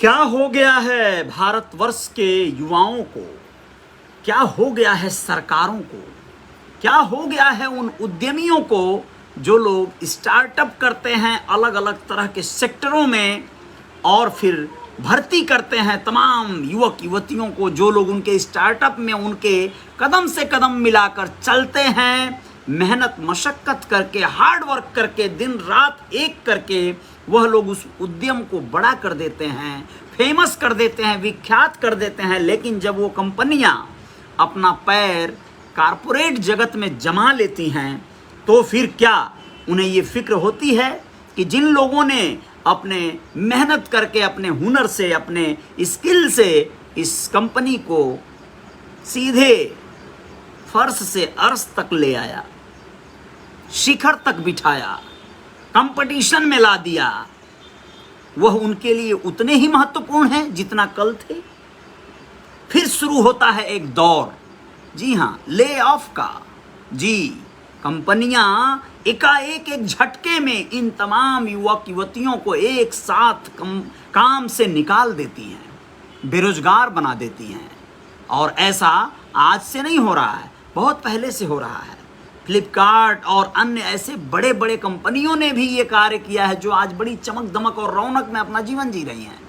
क्या हो गया है भारतवर्ष के युवाओं को, क्या हो गया है सरकारों को, क्या हो गया है उन उद्यमियों को जो लोग स्टार्टअप करते हैं अलग अलग तरह के सेक्टरों में और फिर भर्ती करते हैं तमाम युवक युवतियों को, जो लोग उनके स्टार्टअप में उनके कदम से कदम मिलाकर चलते हैं, मेहनत मशक्कत करके हार्ड वर्क करके दिन रात एक करके वह लोग उस उद्यम को बड़ा कर देते हैं, फेमस कर देते हैं, विख्यात कर देते हैं। लेकिन जब वो कंपनियां अपना पैर कारपोरेट जगत में जमा लेती हैं तो फिर क्या उन्हें ये फिक्र होती है कि जिन लोगों ने अपने मेहनत करके अपने हुनर से अपने स्किल से इस कंपनी को सीधे फर्श से अर्श तक ले आया, शिखर तक बिठाया, कंपटीशन में ला दिया, वह उनके लिए उतने ही महत्वपूर्ण हैं जितना कल थे। फिर शुरू होता है एक दौर, जी हाँ, ले ऑफ का। जी, कंपनियां एकाएक एक झटके में इन तमाम युवक युवतियों को एक साथ काम से निकाल देती हैं, बेरोजगार बना देती हैं। और ऐसा आज से नहीं हो रहा है, बहुत पहले से हो रहा है। फ्लिपकार्ट और अन्य ऐसे बड़े बड़े कंपनियों ने भी ये कार्य किया है जो आज बड़ी चमक दमक और रौनक में अपना जीवन जी रही हैं।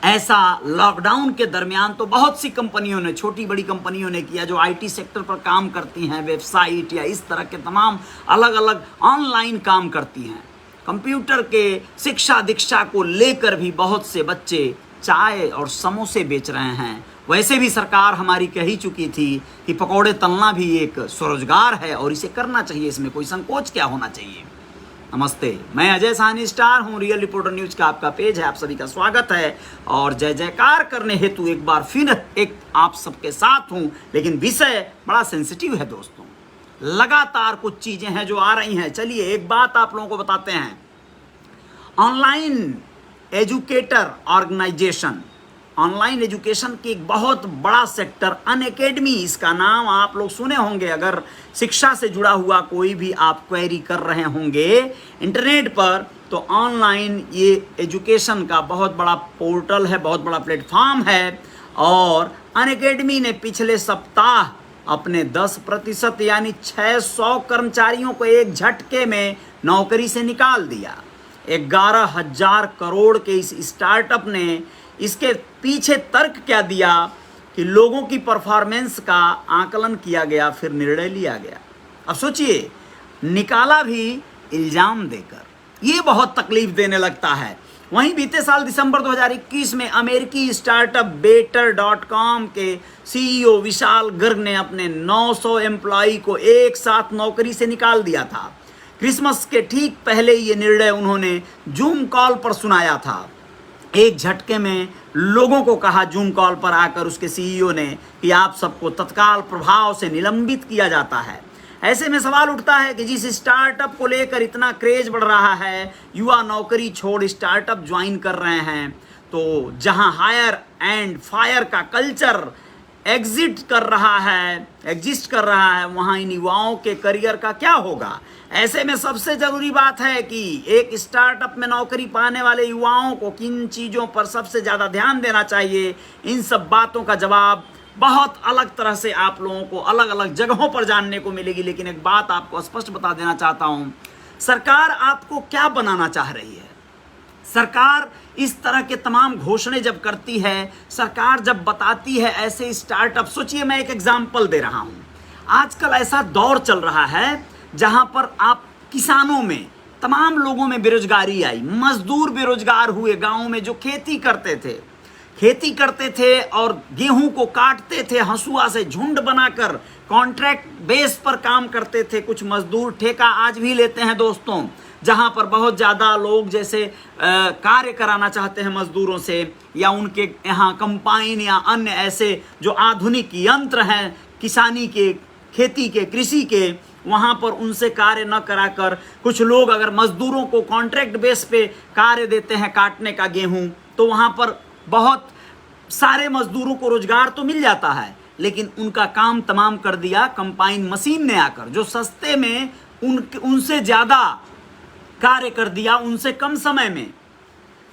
ऐसा लॉकडाउन के दरमियान तो बहुत सी कंपनियों ने, छोटी बड़ी कंपनियों ने किया जो आईटी सेक्टर पर काम करती हैं, वेबसाइट या इस तरह के तमाम अलग अलग ऑनलाइन काम करती हैं। कंप्यूटर के शिक्षा दीक्षा को लेकर भी बहुत से बच्चे चाय और समोसे बेच रहे हैं। वैसे भी सरकार हमारी कह ही चुकी थी कि पकौड़े तलना भी एक स्वरोजगार है और इसे करना चाहिए, इसमें कोई संकोच क्या होना चाहिए। नमस्ते, मैं अजय साहनी स्टार हूँ, रियल रिपोर्टर न्यूज का आपका पेज है, आप सभी का स्वागत है। और जय जयकार करने हेतु एक बार फिर एक आप सबके साथ हूँ, लेकिन विषय बड़ा सेंसिटिव है दोस्तों। लगातार कुछ चीजें हैं जो आ रही हैं। चलिए एक बात आप लोगों को बताते हैं। Online educator organisation, online education की एक बहुत बड़ा सेक्टर अनअकैडमी, इसका नाम आप लोग सुने होंगे। अगर शिक्षा से जुड़ा हुआ कोई भी आप क्वेरी कर रहे होंगे इंटरनेट पर, तो ऑनलाइन ये एजुकेशन का बहुत बड़ा पोर्टल है, बहुत बड़ा प्लेटफॉर्म है। और अनअकैडमी ने पिछले सप्ताह अपने 10% यानी 600 कर्मचारियों को एक झटके में नौकरी से निकाल दिया। 11,000 करोड़ के इस स्टार्टअप ने, इसके पीछे तर्क क्या दिया कि लोगों की परफॉर्मेंस का आकलन किया गया, फिर निर्णय लिया गया। अब सोचिए, निकाला भी इल्जाम देकर। ये बहुत तकलीफ देने लगता है। वहीं बीते साल दिसंबर 2021 में अमेरिकी स्टार्टअप बेटर.com के सीईओ विशाल गर्ग ने अपने 900 एम्प्लॉई को एक साथ नौकरी से निकाल दिया था। क्रिसमस के ठीक पहले ये निर्णय उन्होंने जूम कॉल पर सुनाया था। एक झटके में लोगों को कहा जूम कॉल पर आकर उसके सीईओ ने कि आप सबको तत्काल प्रभाव से निलंबित किया जाता है। ऐसे में सवाल उठता है कि जिस स्टार्टअप को लेकर इतना क्रेज बढ़ रहा है, युवा नौकरी छोड़ स्टार्टअप ज्वाइन कर रहे हैं, तो जहां हायर एंड फायर का कल्चर एग्जिस्ट कर रहा है, वहां इन युवाओं के करियर का क्या होगा। ऐसे में सबसे जरूरी बात है कि एक स्टार्टअप में नौकरी पाने वाले युवाओं को किन चीज़ों पर सबसे ज़्यादा ध्यान देना चाहिए। इन सब बातों का जवाब बहुत अलग तरह से आप लोगों को अलग अलग जगहों पर जानने को मिलेगी। लेकिन एक बात आपको स्पष्ट बता देना चाहता हूँ, सरकार आपको क्या बनाना चाह रही है। सरकार इस तरह के तमाम घोषणाएं जब करती है, सरकार जब बताती है ऐसे स्टार्टअप, सोचिए मैं एक एग्जाम्पल दे रहा हूँ। आजकल ऐसा दौर चल रहा है जहां पर आप किसानों में, तमाम लोगों में बेरोजगारी आई, मजदूर बेरोजगार हुए। गांवों में जो खेती करते थे और गेहूं को काटते थे हंसुआ से, झुंड बनाकर कॉन्ट्रैक्ट बेस पर काम करते थे। कुछ मजदूर ठेका आज भी लेते हैं दोस्तों, जहां पर बहुत ज़्यादा लोग जैसे कार्य कराना चाहते हैं मजदूरों से, या उनके यहाँ कंपाइन या अन्य ऐसे जो आधुनिक यंत्र हैं किसानी के, खेती के, कृषि के, वहाँ पर उनसे कार्य न कराकर कुछ लोग अगर मजदूरों को कॉन्ट्रैक्ट बेस पे कार्य देते हैं काटने का गेहूं, तो वहाँ पर बहुत सारे मजदूरों को रोजगार तो मिल जाता है, लेकिन उनका काम तमाम कर दिया कंपाइन मशीन ने आकर, जो सस्ते में उनसे ज़्यादा कार्य कर दिया, उनसे कम समय में।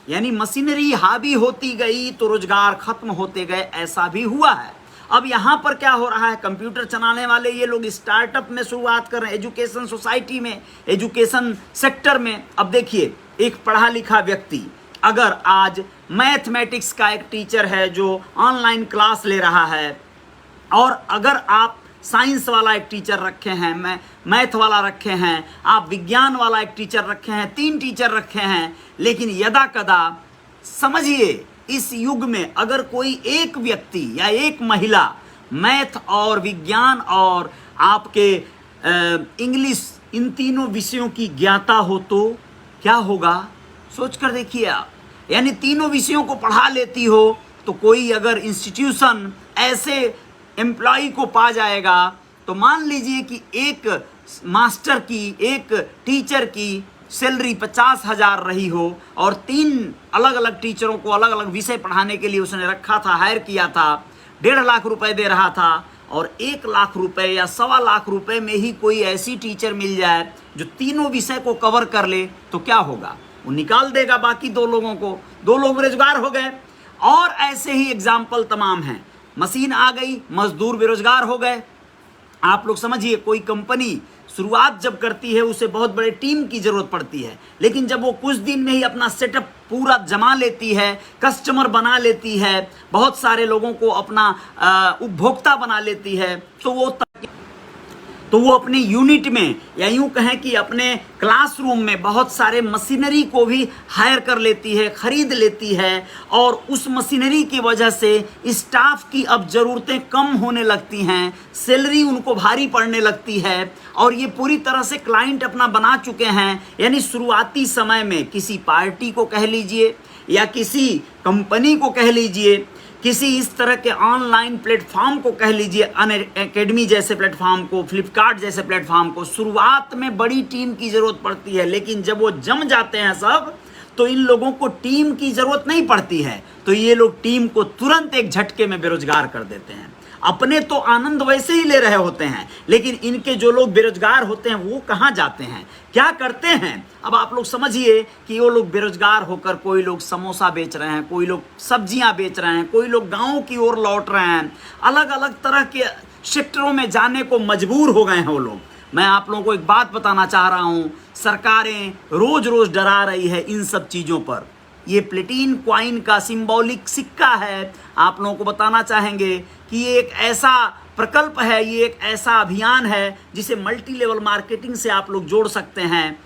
यानी मशीनरी हावी होती गई तो रोजगार खत्म होते गए, ऐसा भी हुआ है। अब यहाँ पर क्या हो रहा है, कंप्यूटर चलाने वाले ये लोग स्टार्टअप में शुरुआत कर रहे हैं, एजुकेशन सोसाइटी में, एजुकेशन सेक्टर में। अब देखिए, एक पढ़ा लिखा व्यक्ति अगर आज मैथमेटिक्स का एक टीचर है जो ऑनलाइन क्लास ले रहा है, और अगर आप साइंस वाला एक टीचर रखे हैं, मैथ वाला रखे हैं, आप विज्ञान वाला एक टीचर रखे हैं, 3 टीचर रखे हैं, लेकिन यदा कदा समझिए इस युग में अगर कोई एक व्यक्ति या एक महिला मैथ और विज्ञान और आपके इंग्लिश इन तीनों विषयों की ज्ञाता हो तो क्या होगा, सोच कर देखिए आप। यानी तीनों विषयों को पढ़ा लेती हो तो कोई अगर इंस्टीट्यूशन ऐसे एम्प्लॉय को पा जाएगा, तो मान लीजिए कि एक मास्टर की, एक टीचर की सैलरी 50,000 रही हो और 3 अलग अलग टीचरों को अलग अलग विषय पढ़ाने के लिए उसने रखा था, हायर किया था, 1.5 लाख रुपए दे रहा था, और 1 लाख रुपए या 1.25 लाख रुपए में ही कोई ऐसी टीचर मिल जाए जो तीनों विषय को कवर कर ले, तो क्या होगा, वो निकाल देगा बाकी 2 लोगों को, 2 लोग बेरोजगार हो गए। और ऐसे ही एग्जाम्पल तमाम हैं। मशीन आ गई, मजदूर बेरोजगार हो गए। आप लोग समझिए, कोई कंपनी शुरुआत जब करती है उसे बहुत बड़े टीम की जरूरत पड़ती है, लेकिन जब वो कुछ दिन में ही अपना सेटअप पूरा जमा लेती है, कस्टमर बना लेती है, बहुत सारे लोगों को अपना उपभोक्ता बना लेती है, तो वो अपने यूनिट में या यूं कहें कि अपने क्लासरूम में बहुत सारे मशीनरी को भी हायर कर लेती है, खरीद लेती है, और उस मशीनरी की वजह से स्टाफ की अब ज़रूरतें कम होने लगती हैं, सैलरी उनको भारी पड़ने लगती है, और ये पूरी तरह से क्लाइंट अपना बना चुके हैं। यानी शुरुआती समय में किसी पार्टी को कह लीजिए या किसी कंपनी को कह लीजिए, किसी इस तरह के ऑनलाइन प्लेटफॉर्म को कह लीजिए, अनअकैडमी जैसे प्लेटफॉर्म को, फ्लिपकार्ट जैसे प्लेटफॉर्म को, शुरुआत में बड़ी टीम की ज़रूरत पड़ती है, लेकिन जब वो जम जाते हैं सब, तो इन लोगों को टीम की ज़रूरत नहीं पड़ती है, तो ये लोग टीम को तुरंत एक झटके में बेरोजगार कर देते हैं। अपने तो आनंद वैसे ही ले रहे होते हैं, लेकिन इनके जो लोग बेरोजगार होते हैं वो कहाँ जाते हैं, क्या करते हैं। अब आप लोग समझिए कि वो लोग बेरोजगार होकर, कोई लोग समोसा बेच रहे हैं, कोई लोग सब्जियां बेच रहे हैं, कोई लोग गाँव की ओर लौट रहे हैं, अलग अलग तरह के सेक्टरों में जाने को मजबूर हो गए हैं वो लोग। मैं आप लोगों को एक बात बताना चाह रहा हूँ, सरकारें रोज रोज डरा रही है इन सब चीज़ों पर। ये प्लेटिन क्वाइन का सिंबॉलिक सिक्का है। आप लोगों को बताना चाहेंगे कि ये एक ऐसा प्रकल्प है, ये एक ऐसा अभियान है जिसे मल्टी लेवल मार्केटिंग से आप लोग जोड़ सकते हैं,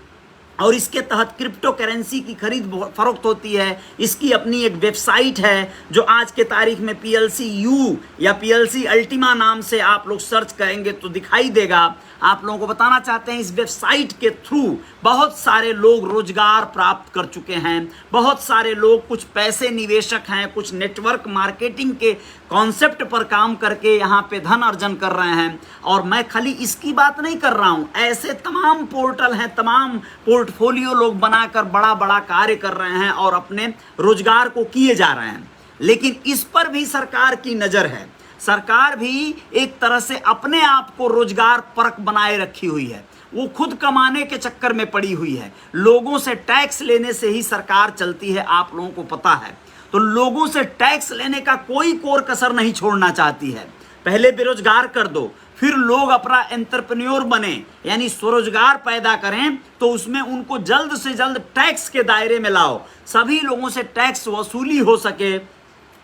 और इसके तहत क्रिप्टो करेंसी की खरीद फरोख्त होती है। इसकी अपनी एक वेबसाइट है जो आज के तारीख में PLCU या PLC अल्टीमा नाम से आप लोग सर्च करेंगे तो दिखाई देगा। आप लोगों को बताना चाहते हैं, इस वेबसाइट के थ्रू बहुत सारे लोग रोजगार प्राप्त कर चुके हैं, बहुत सारे लोग, कुछ पैसे निवेशक हैं, कुछ नेटवर्क मार्केटिंग के कॉन्सेप्ट पर काम करके यहाँ पे धन अर्जन कर रहे हैं। और मैं खाली इसकी बात नहीं कर रहा हूँ, ऐसे तमाम पोर्टल हैं, तमाम पोर्टफोलियो लोग बनाकर बड़ा बड़ा कार्य कर रहे हैं और अपने रोजगार को किए जा रहे हैं। लेकिन इस पर भी सरकार की नज़र है। सरकार भी एक तरह से अपने आप को रोजगार परक बनाए रखी हुई है, वो खुद कमाने के चक्कर में पड़ी हुई है। लोगों से टैक्स लेने से ही सरकार चलती है, आप लोगों को पता है। तो लोगों से टैक्स लेने का कोई कोर कसर नहीं छोड़ना चाहती है। पहले बेरोजगार कर दो, फिर लोग अपना एंटरप्रेन्योर बने, यानी स्वरोजगार पैदा करें, तो उसमें उनको जल्द से जल्द टैक्स के दायरे में लाओ, सभी लोगों से टैक्स वसूली हो सके,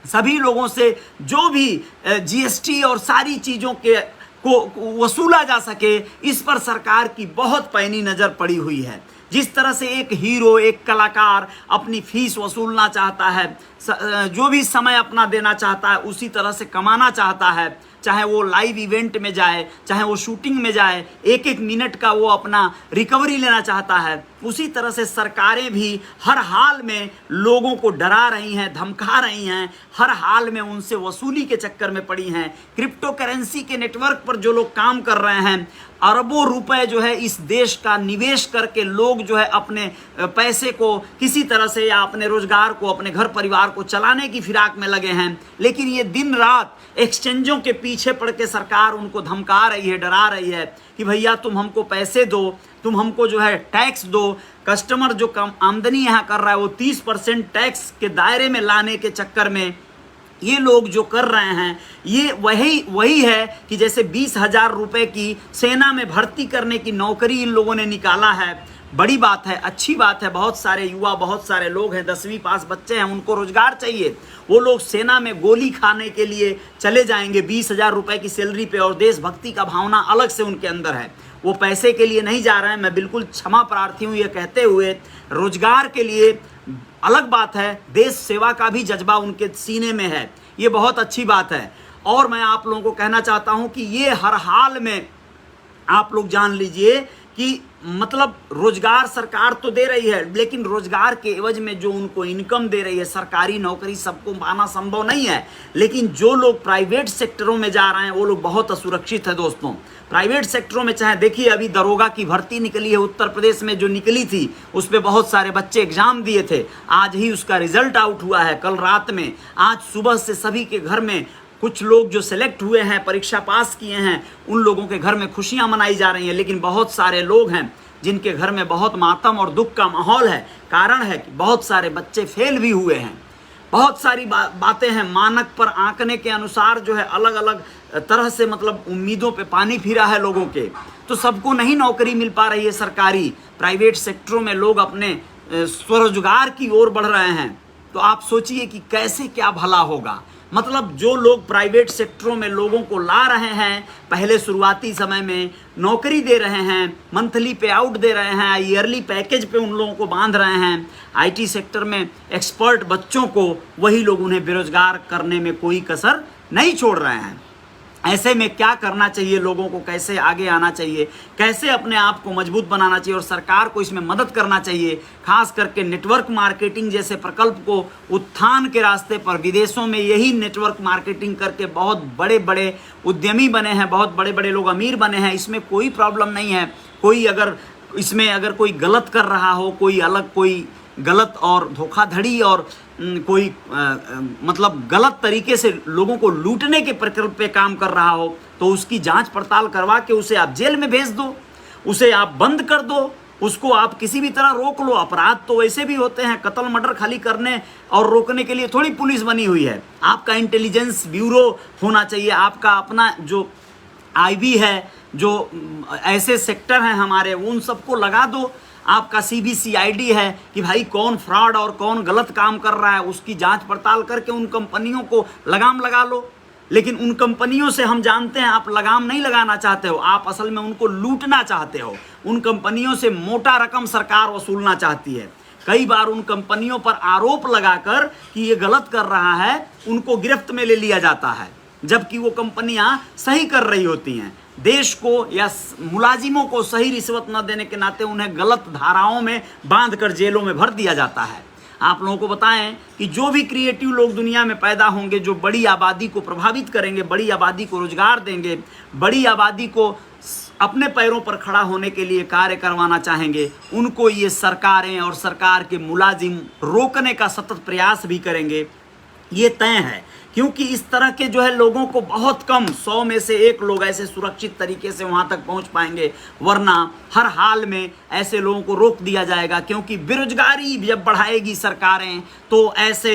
सभी लोगों से जो भी GST और सारी चीज़ों के को वसूला जा सके। इस पर सरकार की बहुत पैनी नज़र पड़ी हुई है। जिस तरह से एक हीरो, एक कलाकार अपनी फीस वसूलना चाहता है, जो भी समय अपना देना चाहता है, उसी तरह से कमाना चाहता है, चाहे वो लाइव इवेंट में जाए, चाहे वो शूटिंग में जाए, एक एक मिनट का वो अपना रिकवरी लेना चाहता है। उसी तरह से सरकारें भी हर हाल में लोगों को डरा रही हैं, धमका रही हैं, हर हाल में उनसे वसूली के चक्कर में पड़ी हैं। क्रिप्टो करेंसी के नेटवर्क पर जो लोग काम कर रहे हैं, अरबों रुपए जो है इस देश का निवेश करके लोग जो है अपने पैसे को किसी तरह से या अपने रोजगार को, अपने घर परिवार को चलाने की फिराक में लगे हैं। लेकिन ये दिन रात एक्सचेंजों के पीछे पड़ के सरकार उनको धमका रही है, डरा रही है कि भैया तुम हमको पैसे दो, तुम हमको जो है टैक्स दो। कस्टमर जो कम आमदनी यहाँ कर रहा है वो 30% टैक्स के दायरे में लाने के चक्कर में ये लोग जो कर रहे हैं, ये वही है कि जैसे 20,000 रुपए की सेना में भर्ती करने की नौकरी इन लोगों ने निकाला है। बड़ी बात है, अच्छी बात है। बहुत सारे युवा, बहुत सारे लोग हैं, 10वीं पास बच्चे हैं, उनको रोजगार चाहिए। वो लोग सेना में गोली खाने के लिए चले जाएंगे 20,000 रुपए की सैलरी पे, और देशभक्ति का भावना अलग से उनके अंदर है। वो पैसे के लिए नहीं जा रहे हैं। मैं बिल्कुल क्षमा प्रार्थी हूँ ये कहते हुए। रोजगार के लिए अलग बात है, देश सेवा का भी जज्बा उनके सीने में है, ये बहुत अच्छी बात है। और मैं आप लोगों को कहना चाहता हूँ कि ये हर हाल में आप लोग जान लीजिए कि मतलब रोजगार सरकार तो दे रही है, लेकिन रोजगार के एवज में जो उनको इनकम दे रही है, सरकारी नौकरी सबको पाना संभव नहीं है। लेकिन जो लोग प्राइवेट सेक्टरों में जा रहे हैं वो लोग बहुत असुरक्षित है दोस्तों। प्राइवेट सेक्टरों में चाहे देखिए, अभी दरोगा की भर्ती निकली है उत्तर प्रदेश में, जो निकली थी उस पर बहुत सारे बच्चे एग्जाम दिए थे। आज ही उसका रिजल्ट आउट हुआ है, कल रात में। आज सुबह से सभी के घर में कुछ लोग जो सेलेक्ट हुए हैं, परीक्षा पास किए हैं, उन लोगों के घर में खुशियां मनाई जा रही हैं। लेकिन बहुत सारे लोग हैं जिनके घर में बहुत मातम और दुख का माहौल है। कारण है कि बहुत सारे बच्चे फेल भी हुए हैं। बहुत सारी बातें हैं, मानक पर आंकने के अनुसार जो है अलग अलग तरह से मतलब उम्मीदों पे पानी फिरा है लोगों के। तो सबको नहीं नौकरी मिल पा रही है सरकारी। प्राइवेट सेक्टरों में लोग अपने स्वरोजगार की ओर बढ़ रहे हैं। तो आप सोचिए कि कैसे क्या भला होगा। मतलब जो लोग प्राइवेट सेक्टरों में लोगों को ला रहे हैं, पहले शुरुआती समय में नौकरी दे रहे हैं, मंथली पे आउट दे रहे हैं, ईयरली पैकेज पे उन लोगों को बांध रहे हैं, आईटी सेक्टर में एक्सपर्ट बच्चों को, वही लोग उन्हें बेरोजगार करने में कोई कसर नहीं छोड़ रहे हैं। ऐसे में क्या करना चाहिए लोगों को, कैसे आगे आना चाहिए, कैसे अपने आप को मजबूत बनाना चाहिए, और सरकार को इसमें मदद करना चाहिए। खास करके नेटवर्क मार्केटिंग जैसे प्रकल्प को उत्थान के रास्ते पर, विदेशों में यही नेटवर्क मार्केटिंग करके बहुत बड़े बड़े उद्यमी बने हैं, बहुत बड़े बड़े लोग अमीर बने हैं। इसमें कोई प्रॉब्लम नहीं है। कोई अगर इसमें अगर कोई गलत कर रहा हो, कोई अलग कोई गलत और धोखाधड़ी और कोई मतलब गलत तरीके से लोगों को लूटने के प्रकल्प पे काम कर रहा हो, तो उसकी जांच पड़ताल करवा के उसे आप जेल में भेज दो, उसे आप बंद कर दो, उसको आप किसी भी तरह रोक लो। अपराध तो वैसे भी होते हैं, कत्ल मर्डर खाली करने और रोकने के लिए थोड़ी पुलिस बनी हुई है। आपका इंटेलिजेंस ब्यूरो होना चाहिए, आपका अपना जो आईबी है, जो ऐसे सेक्टर हैं हमारे, उन सबको लगा दो। आपका CBCID है कि भाई कौन फ्रॉड और कौन गलत काम कर रहा है, उसकी जांच पड़ताल करके उन कंपनियों को लगाम लगा लो। लेकिन उन कंपनियों से हम जानते हैं आप लगाम नहीं लगाना चाहते हो, आप असल में उनको लूटना चाहते हो। उन कंपनियों से मोटा रकम सरकार वसूलना चाहती है। कई बार उन कंपनियों पर आरोप लगाकर कि ये गलत कर रहा है, उनको गिरफ्त में ले लिया जाता है, जबकि वो कंपनियां सही कर रही होती हैं। देश को या मुलाजिमों को सही रिश्वत न देने के नाते उन्हें गलत धाराओं में बांधकर जेलों में भर दिया जाता है। आप लोगों को बताएं कि जो भी क्रिएटिव लोग दुनिया में पैदा होंगे, जो बड़ी आबादी को प्रभावित करेंगे, बड़ी आबादी को रोजगार देंगे, बड़ी आबादी को अपने पैरों पर खड़ा होने के लिए कार्य करवाना चाहेंगे, उनको ये सरकारें और सरकार के मुलाजिम रोकने का सतत प्रयास भी करेंगे, ये तय है। क्योंकि इस तरह के जो है लोगों को बहुत कम, 100 में से 1 लोग ऐसे सुरक्षित तरीके से वहाँ तक पहुँच पाएंगे, वरना हर हाल में ऐसे लोगों को रोक दिया जाएगा। क्योंकि बेरोजगारी जब बढ़ाएगी सरकारें, तो ऐसे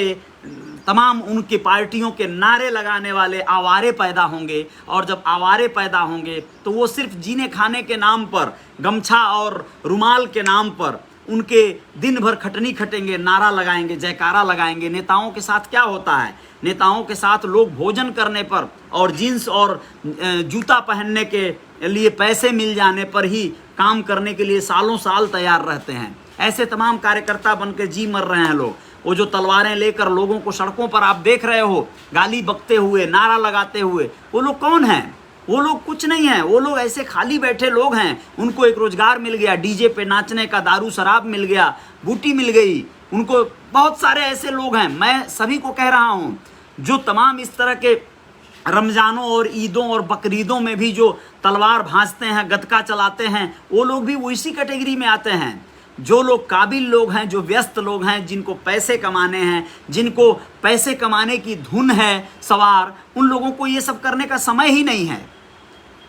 तमाम उनकी पार्टियों के नारे लगाने वाले आवारे पैदा होंगे, और जब आवारे पैदा होंगे तो वो सिर्फ जीने खाने के नाम पर, गमछा और रुमाल के नाम पर उनके दिन भर खटनी खटेंगे, नारा लगाएंगे, जयकारा लगाएंगे। नेताओं के साथ क्या होता है, नेताओं के साथ लोग भोजन करने पर और जीन्स और जूता पहनने के लिए पैसे मिल जाने पर ही काम करने के लिए सालों साल तैयार रहते हैं। ऐसे तमाम कार्यकर्ता बनकर जी मर रहे हैं लोग। वो जो तलवारें लेकर लोगों को सड़कों पर आप देख रहे हो गाली बकते हुए, नारा लगाते हुए, वो लोग कौन हैं? वो लोग कुछ नहीं है, वो लोग ऐसे खाली बैठे लोग हैं। उनको एक रोजगार मिल गया, डीजे पे नाचने का, दारू शराब मिल गया, बूटी मिल गई उनको। बहुत सारे ऐसे लोग हैं, मैं सभी को कह रहा हूँ, जो तमाम इस तरह के रमज़ानों और ईदों और बकरीदों में भी जो तलवार भांजते हैं, गदका चलाते हैं, वो लोग भी उसी कैटेगरी में आते हैं। जो लोग काबिल लोग हैं, जो व्यस्त लोग हैं, जिनको पैसे कमाने हैं, जिनको पैसे कमाने की धुन है सवार, उन लोगों को ये सब करने का समय ही नहीं है।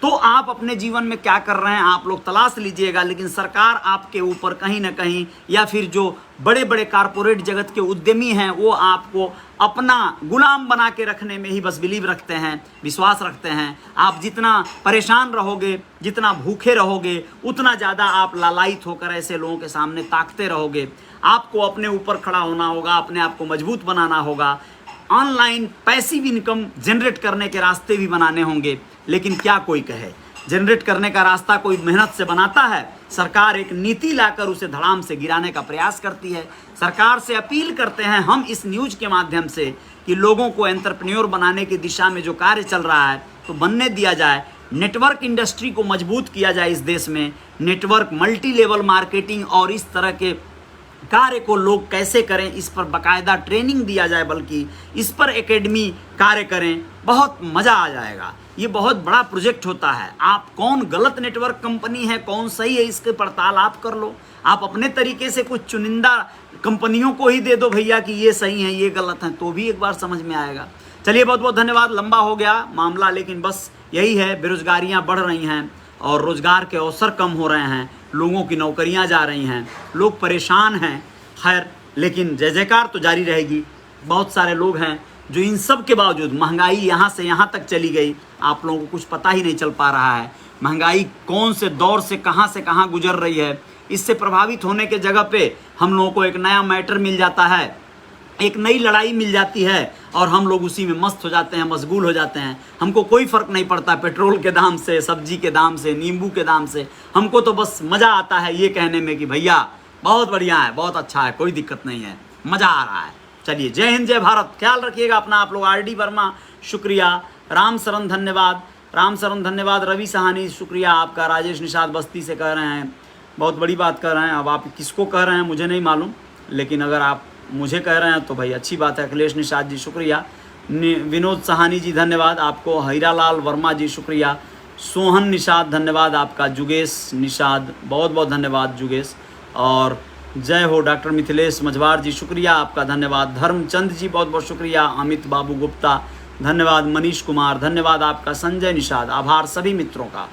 तो आप अपने जीवन में क्या कर रहे हैं आप लोग तलाश लीजिएगा। लेकिन सरकार आपके ऊपर कहीं ना कहीं, या फिर जो बड़े बड़े कारपोरेट जगत के उद्यमी हैं, वो आपको अपना गुलाम बना के रखने में ही बस बिलीव रखते हैं, विश्वास रखते हैं। आप जितना परेशान रहोगे, जितना भूखे रहोगे, उतना ज़्यादा आप लालायित होकर ऐसे लोगों के सामने ताकते रहोगे। आपको अपने ऊपर खड़ा होना होगा, अपने आप को मजबूत बनाना होगा। ऑनलाइन पैसिव इनकम जनरेट करने के रास्ते भी बनाने होंगे। लेकिन क्या कोई कहे, जनरेट करने का रास्ता कोई मेहनत से बनाता है? सरकार एक नीति लाकर उसे धड़ाम से गिराने का प्रयास करती है। सरकार से अपील करते हैं हम इस न्यूज के माध्यम से कि लोगों को एंटरप्रेन्योर बनाने की दिशा में जो कार्य चल रहा है तो बनने दिया जाए। नेटवर्क इंडस्ट्री को मजबूत किया जाए इस देश में। नेटवर्क, मल्टी लेवल मार्केटिंग और इस तरह के कार्य को लोग कैसे करें, इस पर बाकायदा ट्रेनिंग दिया जाए, बल्कि इस पर एकेडमी कार्य करें। बहुत मज़ा आ जाएगा। ये बहुत बड़ा प्रोजेक्ट होता है। आप कौन गलत नेटवर्क कंपनी है, कौन सही है, इसके पड़ताल आप कर लो। आप अपने तरीके से कुछ चुनिंदा कंपनियों को ही दे दो भैया कि ये सही है, ये गलत है, तो भी एक बार समझ में आएगा। चलिए, बहुत बहुत धन्यवाद। लंबा हो गया मामला, लेकिन बस यही है, बेरोजगारियाँ बढ़ रही हैं और रोजगार के अवसर कम हो रहे हैं, लोगों की नौकरियां जा रही हैं, लोग परेशान हैं। खैर, लेकिन जय जयकार तो जारी रहेगी। बहुत सारे लोग हैं जो इन सब के बावजूद, महंगाई यहाँ से यहाँ तक चली गई, आप लोगों को कुछ पता ही नहीं चल पा रहा है। महंगाई कौन से दौर से कहाँ गुजर रही है, इससे प्रभावित होने के जगह पे हम लोगों को एक नया मैटर मिल जाता है, एक नई लड़ाई मिल जाती है और हम लोग उसी में मस्त हो जाते हैं, मशगूल हो जाते हैं। हमको कोई फ़र्क नहीं पड़ता पेट्रोल के दाम से, सब्जी के दाम से, नींबू के दाम से। हमको तो बस मज़ा आता है ये कहने में कि भैया बहुत बढ़िया है, बहुत अच्छा है, कोई दिक्कत नहीं है, मज़ा आ रहा है। चलिए, जय हिंद, जय भारत। ख्याल रखिएगा अपना आप लोग। RD वर्मा शुक्रिया, राम शरण धन्यवाद, राम शरण धन्यवाद, रवि सहानी शुक्रिया आपका, राजेश निषाद बस्ती से कह रहे हैं, बहुत बड़ी बात कर रहे हैं। अब आप किसको कह रहे हैं मुझे नहीं मालूम, लेकिन अगर आप मुझे कह रहे हैं तो भाई अच्छी बात है। अखिलेश निषाद जी शुक्रिया, विनोद सहानी जी धन्यवाद आपको, हीरालाल वर्मा जी शुक्रिया, सोहन निषाद धन्यवाद आपका, जुगेश निषाद बहुत बहुत धन्यवाद जुगेश, और जय हो डॉक्टर मिथिलेश मझवार जी शुक्रिया आपका, धन्यवाद। धर्मचंद जी बहुत बहुत शुक्रिया, अमित बाबू गुप्ता धन्यवाद, मनीष कुमार धन्यवाद आपका, संजय निषाद, आभार सभी मित्रों का।